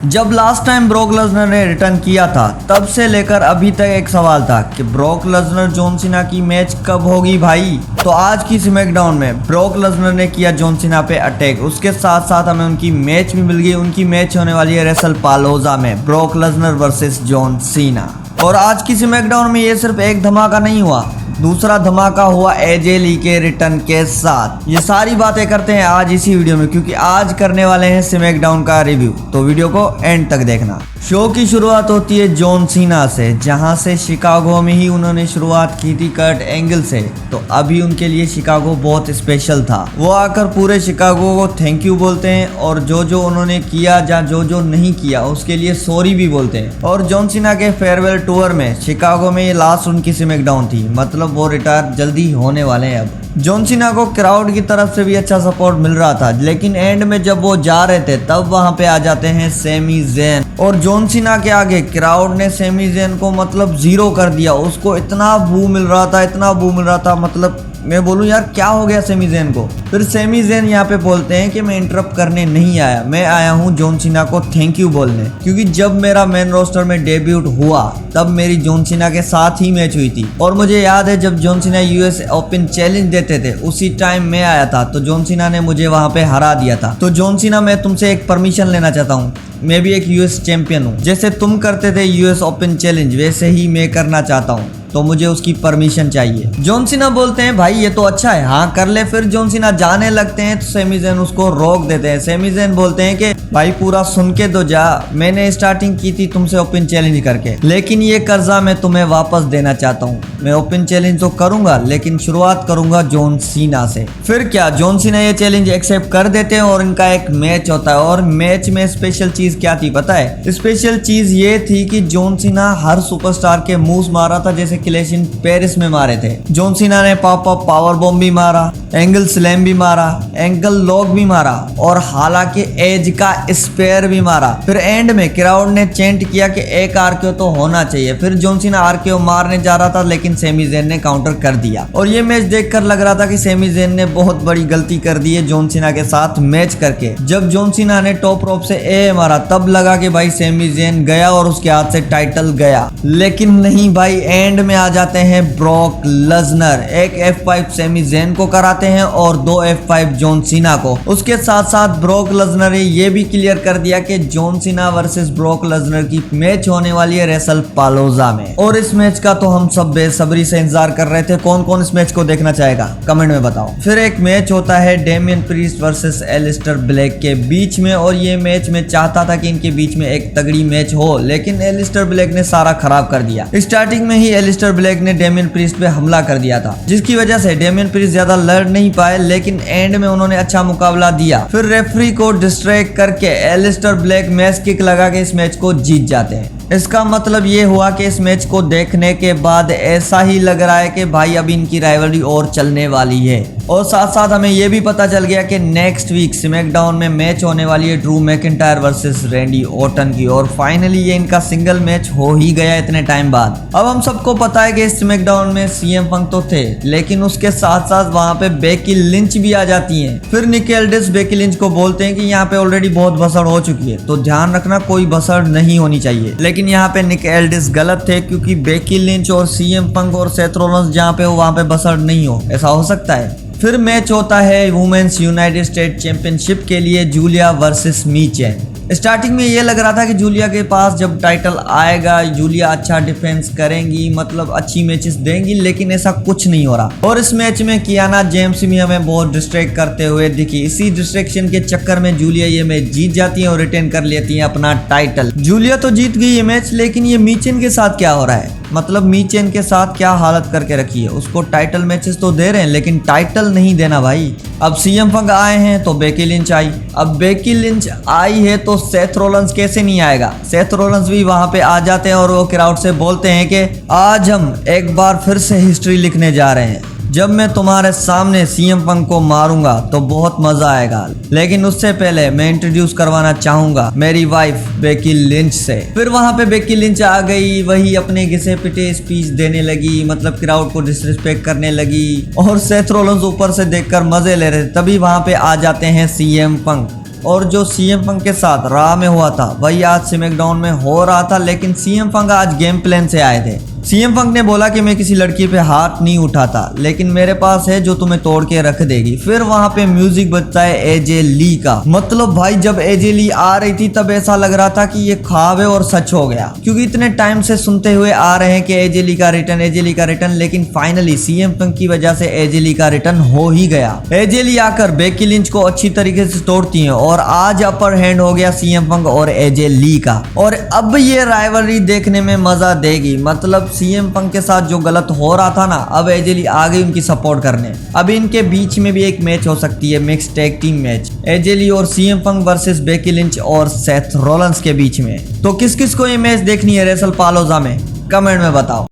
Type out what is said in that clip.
जब last time Brock Lesnar ने return किया था तब से लेकर अभी तक एक सवाल था कि ब्रॉक लेसनर जॉन सीना की मैच कब होगी भाई। तो आज की स्मैकडाउन में ब्रॉक लेसनर ने किया जॉन सीना पे अटैक, उसके साथ साथ हमें उनकी मैच भी मिल गई। उनकी मैच होने वाली है रेसल पालोजा में, Brock Lesnar versus John Cena. और आज की स्मैकडाउन में ये सिर्फ एक धमाका नहीं हुआ, दूसरा धमाका हुआ एजे ली के रिटर्न के साथ। ये सारी बातें करते हैं आज इसी वीडियो में, क्योंकि आज करने वाले हैं स्मैकडाउन का रिव्यू, तो वीडियो को एंड तक देखना। शो की शुरुआत होती है जॉन सीना से, जहां से शिकागो में ही उन्होंने शुरुआत की थी कर्ट एंगल से। तो अभी उनके लिए शिकागो बहुत स्पेशल था। वो आकर पूरे शिकागो को थैंक यू बोलते हैं और जो जो उन्होंने किया या जो जो नहीं किया उसके लिए सॉरी भी बोलते हैं। और जॉन सीना के फेयरवेल टूर में शिकागो में ये लास्ट उनकी स्मैकडाउन थी, मतलब वो रिटायर जल्दी होने वाले हैं। अब जॉन सीना को क्राउड की तरफ से भी अच्छा सपोर्ट मिल रहा था, लेकिन एंड में जब वो जा रहे थे तब वहां पे आ जाते हैं सैमी ज़ेन। और जॉन सीना के आगे क्राउड ने सैमी ज़ेन को मतलब जीरो कर दिया। उसको इतना बू मिल रहा था, इतना बू मिल रहा था, मतलब मैं बोलूं यार क्या हो गया सैमी ज़ेन को। फिर सैमी ज़ेन यहाँ पे बोलते हैं कि मैं इंटरप्ट करने नहीं आया, मैं आया हूँ जॉन सीना को थैंक यू बोलने, क्योंकि जब मेरा मेन रोस्टर में डेब्यूट हुआ तब मेरी जॉन सीना के साथ ही मैच हुई थी। और मुझे याद है जब John Cena US open challenge देते थे उसी टाइम मैं आया था, तो जॉन सीना ने मुझे वहां पे हरा दिया था। तो जॉन सीना मैं तुमसे एक परमिशन लेना चाहता हूँ, मैं भी एक यूएस चैंपियन हूँ, जैसे तुम करते थे यूएस ओपन चैलेंज वैसे ही मैं करना चाहता हूँ, तो मुझे उसकी परमिशन चाहिए। जॉन सीना बोलते हैं भाई ये तो अच्छा है, हाँ कर ले। फिर जॉन सीना जाने लगते हैं तो सैमी ज़ेन उसको रोक देते हैं। सैमी ज़ेन बोलते हैं कि भाई पूरा सुन के तो जा, मैंने स्टार्टिंग की थी तुमसे ओपन चैलेंज करके, लेकिन ये कर्जा मैं तुम्हें वापस देना चाहता हूँ। मैं ओपन चैलेंज तो करूंगा लेकिन शुरुआत करूंगा जॉन सीना से। फिर क्या जॉन सीना ये चैलेंज एक्सेप्ट कर देते हैं और इनका एक मैच होता है। और मैच में स्पेशल चीज क्या थी पता है? स्पेशल चीज ये थी कि जॉन सीना हर सुपरस्टार के मूव्स मारा था, जैसे क्लैश इन पेरिस में मारे थे। जॉन सीना ने पॉप अप पावर बॉम्ब भी मारा, एंगल स्लैम भी मारा, एंगल लॉक भी मारा और हालांकि एज का स्पेयर भी मारा। फिर एंड में क्राउड ने चेंट किया कि एक आरकेओ तो होना चाहिए। फिर जॉन सीना आरकेओ मारने जा रहा था लेकिन सैमी ज़ेन ने काउंटर कर दिया। और ये मैच देखकर लग रहा था कि सैमी ज़ेन ने बहुत बड़ी गलती कर दी है जॉन सीना के साथ मैच करके। जब जॉन सीना ने टॉप रोप से ए मारा तब लगा कि भाई सैमी ज़ेन गया और उसके हाथ से टाइटल गया, लेकिन नहीं भाई, एंड में आ जाते हैं ब्रॉक लेसनर। एक F5 सैमी ज़ेन को कराते हैं और 2 F5 जॉन सीना को। उसके साथ साथ ब्रॉक लेसनर ने ये भी क्लियर कर दिया कि John Cena versus Brock Lesnar की मैच होने वाली है रेसल पालोजा में। और इस मैच का तो हम सब बेसब्री से इंतजार कर रहे थे। कौन कौन इस मैच को देखना चाहेगा कमेंट में बताओ। फिर एक मैच होता है Damian Priest versus Alistair Black के बीच में, और ये मैच मैं चाहता था कि इनके बीच में एक तगड़ी मैच हो, लेकिन एलिस्टर ब्लैक ने सारा खराब कर दिया। स्टार्टिंग में ही एलिस्टर ब्लैक ने डेमियन प्रीस्ट पे हमला कर दिया था, जिसकी वजह से डेमियन प्रीस्ट ज्यादा लड़ नहीं पाए, लेकिन एंड में उन्होंने अच्छा मुकाबला दिया। फिर रेफरी को डिस्ट्रैक्ट करके एलिस्टर ब्लैक मैच किक लगा के इस मैच को जीत जाते हैं। इसका मतलब ये हुआ कि इस मैच को देखने के बाद ऐसा ही लग रहा है कि भाई अभी इनकी राइवलरी और चलने वाली है। और साथ साथ हमें ये भी पता चल गया कि नेक्स्ट वीक स्मैकडाउन में मैच होने वाली है Drew McIntyre versus Randy Orton की। और फाइनली ये इनका सिंगल मैच हो ही गया इतने टाइम बाद। अब हम सबको पता है कि स्मैकडाउन में सीएम पंक तो थे, लेकिन उसके साथ साथ वहां पे बेकी लिंच भी आ जाती हैं। फिर निक एल्डिस बेकी लिंच को बोलते हैं कि यहाँ पे ऑलरेडी बहुत भसड़ हो चुकी है, तो ध्यान रखना कोई भसड़ नहीं होनी चाहिए। लेकिन यहाँ पे निक एल्डिस गलत थे, क्योंकि बेकी लिंच और सीएम पंक और सेथ रॉलिंस जहाँ पे हो वहां पे भसड़ नहीं हो, ऐसा हो सकता है। फिर मैच होता है वुमेन्स यूनाइटेड स्टेट चैंपियनशिप के लिए जूलिया वर्सेस मीचेन। स्टार्टिंग में ये लग रहा था कि जूलिया के पास जब टाइटल आएगा जूलिया अच्छा डिफेंस करेंगी, मतलब अच्छी मैचेस देंगी, लेकिन ऐसा कुछ नहीं हो रहा। और इस मैच में कियाना जेम्स भी हमें बहुत डिस्ट्रैक्ट करते हुए दिखी। इसी डिस्ट्रैक्शन के चक्कर में जूलिया ये मैच जीत जाती है और रिटेन कर लेती है अपना टाइटल। जूलिया तो जीत गई ये मैच, लेकिन ये मीचेन के साथ क्या हो रहा है? मतलब मीचेन के साथ क्या हालत करके रखी है? उसको टाइटल मैचेस तो दे रहे हैं लेकिन टाइटल नहीं देना भाई। अब सीएम पंक आए हैं तो बेकी लिंच आई, अब बेकी लिंच आई है तो सेथ रॉलिंस कैसे नहीं आएगा? सेथ रॉलिंस भी वहां पे आ जाते हैं और वो क्राउड से बोलते हैं कि आज हम एक बार फिर से हिस्ट्री लिखने जा रहे हैं। जब मैं तुम्हारे सामने सीएम पंक को मारूंगा तो बहुत मजा आएगा, लेकिन उससे पहले मैं इंट्रोड्यूस करवाना चाहूंगा मेरी वाइफ बेकी लिंच से। फिर वहां पे बेकी लिंच आ गई, वही अपने घिसे पिटे स्पीच देने लगी, मतलब क्राउड को डिसरिस्पेक्ट करने लगी और सेथ रॉलिंस ऊपर से देखकर मजे ले रहे थे। तभी वहां पे आ जाते हैं सीएम पंक। और जो सीएम पंक के साथ रॉ में हुआ था वही आज स्मैकडाउन में हो रहा था, लेकिन सीएम पंक आज गेम प्लान से आए थे। सीएम पंक ने बोला कि मैं किसी लड़की पे हाथ नहीं उठाता, लेकिन मेरे पास है जो तुम्हें तोड़ के रख देगी। फिर वहां पे म्यूजिक बजता है एजे ली का। मतलब भाई जब एजे ली आ रही थी तब ऐसा लग रहा था कि ये ख्वाब है और सच हो गया, क्योंकि इतने टाइम से सुनते हुए आ रहे हैं कि एजे ली का रिटर्न, एजे ली का रिटर्न, लेकिन फाइनली सीएम पंक की वजह से एजे ली का रिटर्न हो ही गया। एजे ली आकर बेकी लिंच को अच्छी तरीके से तोड़ती है और आज अपर हैंड हो गया सीएम पंक और एजे ली का। और अब ये राइवलरी देखने में मजा देगी। मतलब सीएम पंक के साथ जो गलत हो रहा था ना, अब एजे ली आ गई उनकी सपोर्ट करने। अब इनके बीच में भी एक मैच हो सकती है, मिक्स टैग टीम मैच, एजे ली और CM Punk versus Becky Lynch और सेथ रॉलिंस के बीच में। तो किस किस को ये मैच देखनी है रेसल पालोजा में, कमेंट में बताओ।